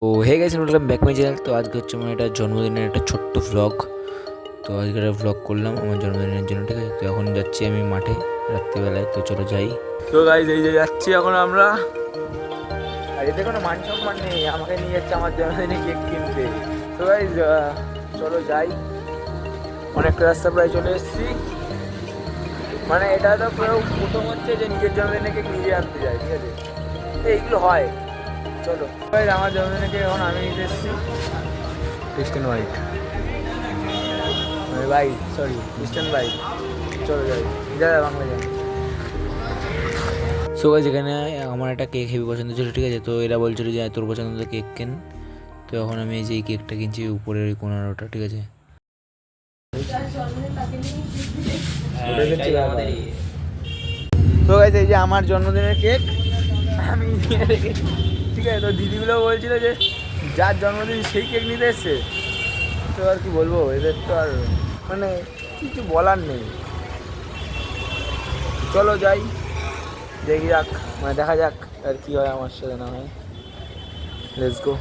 তো hey guys, welcome back my channel. তো আজকে হচ্ছে আমার একটা জন্মদিনের একটা ছোট্ট ভ্লগ। তো আজকে একটা ভ্লগ করলাম আমার জন্মদিনের জন্য, ঠিক আছে। তো এখন যাচ্ছি আমি মাঠে রাত্রিবেলায়, তো চলো যাই। তো গাইস এই যে যাচ্ছি এখন আমরা, আর এতে কোনো মান সম্মান নেই, আমাকে নিয়ে যাচ্ছে আমার জন্মদিনে কেক কিনতে। তো গাইস চলো যাই, অনেকটা রাস্তা প্রায় চলে এসেছি। মানে এটা তো প্রথম হচ্ছে যে নিজের জন্মদিনে কেক নিজে আনতে যায়, ঠিক আছে। তো এইগুলো হয়। চলো গাইস, আমার জন্মদিনে কেক এখন আমি নিতে এসেছি। ক্রিস্টান হোয়াইট, ভাই সরি ক্রিস্টান ভাই, চলো যাই যা বাংলা যাই। সো গাইস, এখানে আমার একটা কেক হেভি পছন্দ ছিল, ঠিক আছে। তো এরা বলছিল যে তোর পছন্দ কেক কেন। তো এখন আমি এই যে এই কেকটা কিনছি, উপরের ওই কোনারোটা, ঠিক আছে। তো গাইস এই যে আমার জন্মদিনের কেক আমি নিয়ে রেখেছি, ঠিক আছে। তো দিদিগুলো বলছিল যে যার জন্মদিন সেই কেক নিতে এসছে। তো আর কি বলবো, এদের তো আর মানে কিছু বলার নেই। চলো যাই, দেখি যাক, মানে দেখা যাক আর কি হয় আমার সাথে না হয়। Let's go.